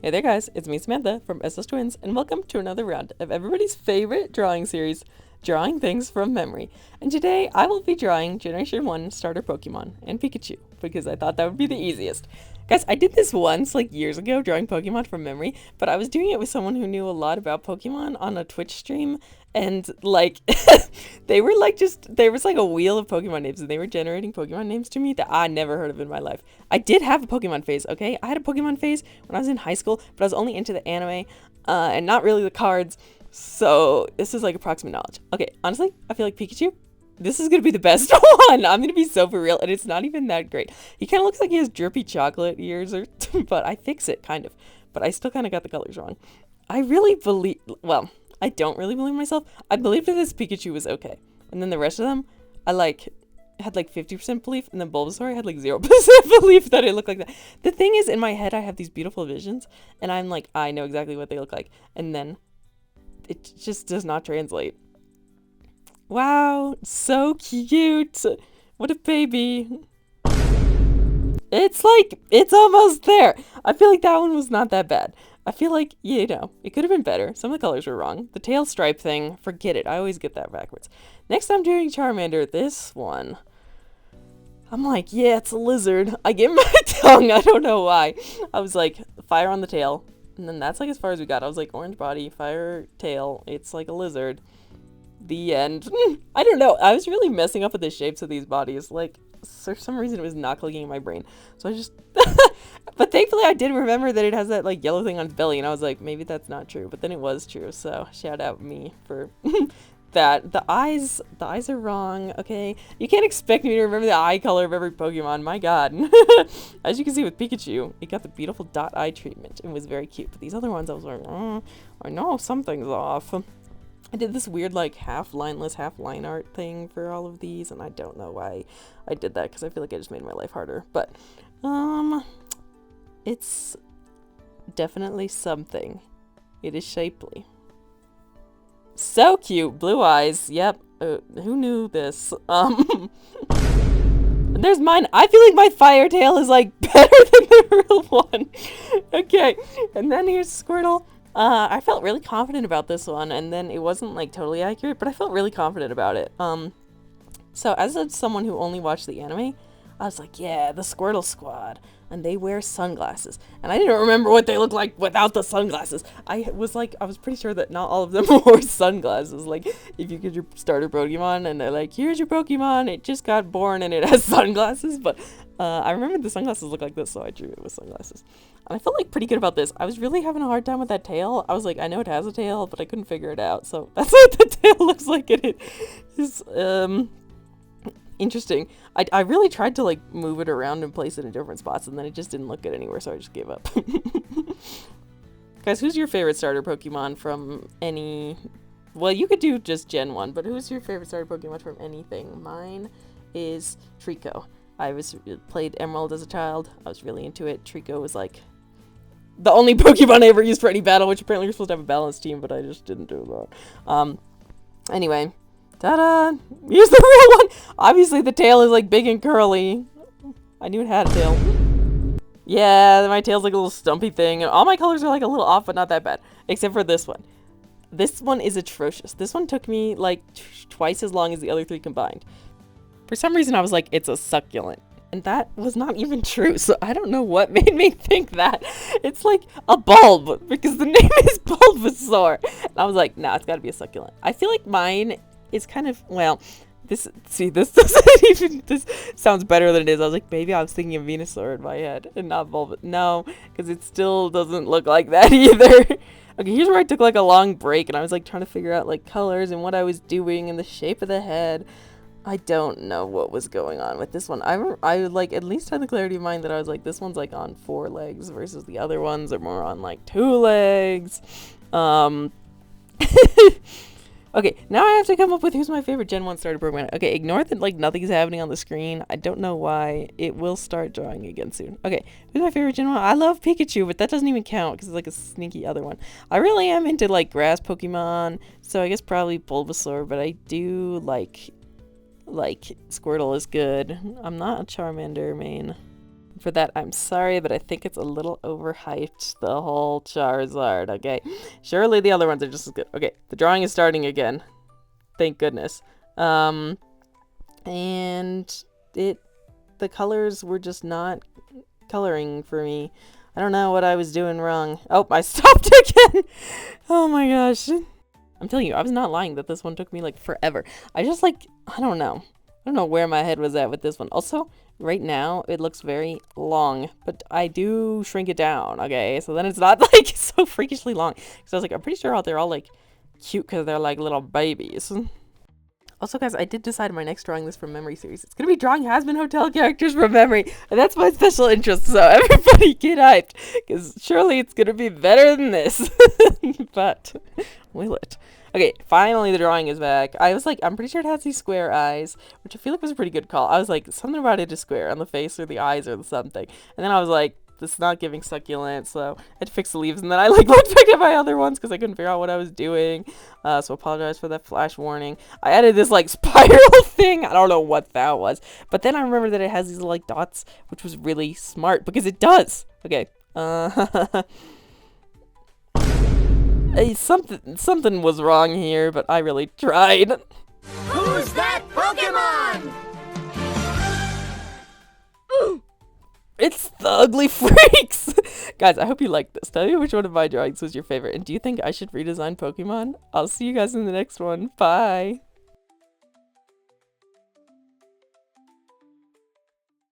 Hey there guys, it's me Samantha from SS Twins, and welcome to another round of everybody's favorite drawing series, Drawing Things from Memory. And today I will be drawing Generation 1 starter Pokemon and Pikachu, because I thought that would be the easiest. Guys, I did this once, like years ago, drawing Pokemon from memory, but I was doing it with someone who knew a lot about Pokemon on a Twitch stream, and like, they were like there was like a wheel of Pokemon names, and they were generating Pokemon names to me that I never heard of in my life. I did have a Pokemon phase, okay? I had a Pokemon phase when I was in high school, but I was only into the anime, and not really the cards, so this is like approximate knowledge. Okay, honestly, I feel like Pikachu, this is gonna be the best one. I'm gonna be so for real, and it's not even that great. He kind of looks like he has drippy chocolate ears, but I fix it, kind of. But I still kind of got the colors wrong. I really believe, well, I don't really believe myself. I believed that this Pikachu was okay. And then the rest of them, I had like 50% belief, and then Bulbasaur I had like 0% belief that it looked like that. The thing is, in my head, I have these beautiful visions, and I'm like, I know exactly what they look like. And then it just does not translate. Wow, so cute. What a baby. It's almost there. I feel like that one was not that bad. I feel like, you know, it could have been better. Some of the colors were wrong. The tail stripe thing, forget it. I always get that backwards. Next I'm doing Charmander. This one, I'm like, yeah, it's a lizard. I gave him my tongue. I don't know why. I was like, fire on the tail. And then that's like as far as we got. I was like, orange body, fire tail. It's like a lizard. The end. I don't know. I was really messing up with the shapes of these bodies. Like, for some reason, it was not clicking in my brain. So I just... But thankfully, I did remember that it has that, like, yellow thing on its belly. And I was like, maybe that's not true. But then it was true. So shout out me for that. The eyes are wrong, okay? You can't expect me to remember the eye color of every Pokemon. My god. As you can see with Pikachu, it got the beautiful dot eye treatment. It was very cute. But these other ones, I was like, I know something's off. I did this weird, like, half lineless, half line art thing for all of these, and I don't know why I did that, because I feel like I just made my life harder. But, it's definitely something. It is shapely. So cute! Blue eyes. Yep. Who knew this? There's mine. I feel like my fire tail is, like, better than the real one. Okay. And then here's Squirtle. I felt really confident about this one, and then it wasn't like totally accurate, but I felt really confident about it. So as someone who only watched the anime, I was like, yeah, the Squirtle squad, and they wear sunglasses, and I didn't remember what they looked like without the sunglasses. I was pretty sure that not all of them wore sunglasses. Like, if you get your starter Pokemon, and they're like, here's your Pokemon, it just got born, and it has sunglasses, but I remember the sunglasses look like this, so I drew it with sunglasses. And I felt like pretty good about this. I was really having a hard time with that tail. I was like, I know it has a tail, but I couldn't figure it out. So that's what the tail looks like. It is interesting. I really tried to like move it around and place it in different spots, and then it just didn't look good anywhere, so I just gave up. Guys, who's your favorite starter Pokemon from any... Well, you could do just Gen 1, but who's your favorite starter Pokemon from anything? Mine is Trico. I played Emerald as a child. I was really into it. Trico was like the only Pokemon I ever used for any battle, which apparently you're supposed to have a balanced team, but I just didn't do that. Anyway, ta-da! Here's the real one! Obviously the tail is like big and curly. I knew it had a tail. Yeah, my tail's like a little stumpy thing. All my colors are like a little off, but not that bad. Except for this one. This one is atrocious. This one took me like twice as long as the other three combined. For some reason I was like, it's a succulent. And that was not even true, so I don't know what made me think that. It's like a bulb, because the name is Bulbasaur. And I was like, nah, it's gotta be a succulent. I feel like mine is kind of, well, this doesn't even, this sounds better than it is. I was like, maybe I was thinking of Venusaur in my head, and not Bulbasaur. No, because it still doesn't look like that either. Okay, here's where I took like a long break, and I was like trying to figure out like colors and what I was doing and the shape of the head. I don't know what was going on with this one. I like at least had the clarity of mind that I was like, this one's like on 4 legs versus the other ones are more on like 2 legs. Okay, now I have to come up with who's my favorite Gen 1 starter Pokemon. Okay, ignore that like nothing's happening on the screen. I don't know why. It will start drawing again soon. Okay, who's my favorite Gen 1? I love Pikachu, but that doesn't even count because it's like a sneaky other one. I really am into like grass Pokemon, so I guess probably Bulbasaur, but I do like Squirtle is good. I'm not a Charmander main. for that, I'm sorry, but I think it's a little overhyped, the whole Charizard, okay? Surely the other ones are just as good. Okay, the drawing is starting again. Thank goodness. And the colors were just not coloring for me. I don't know what I was doing wrong. Oh, I stopped again! Oh my gosh. I'm telling you, I was not lying that this one took me, like, forever. I just, like, I don't know. I don't know where my head was at with this one. Also, right now, it looks very long, but I do shrink it down, okay? So then it's not, like, so freakishly long. Because I was like, I'm pretty sure they're all, like, cute because they're, like, little babies. Also, guys, I did decide in my next drawing this from memory series. It's going to be drawing Hazbin Hotel characters from memory, and that's my special interest, so everybody get hyped, because surely it's going to be better than this. But, will it? Okay, finally the drawing is back. I was like, I'm pretty sure it has these square eyes, which I feel like was a pretty good call. I was like, something about it is square on the face or the eyes or something. And then I was like, this is not giving succulent, so I had to fix the leaves. And then I like looked back at my other ones because I couldn't figure out what I was doing. So apologize for that flash warning. I added this like spiral thing. I don't know what that was. But then I remember that it has these like dots, which was really smart because it does. Okay. Something was wrong here, but I really tried. Who's that Pokemon? It's the Ugly Freaks! Guys, I hope you liked this. Tell me which one of my drawings was your favorite, and do you think I should redesign Pokemon? I'll see you guys in the next one. Bye!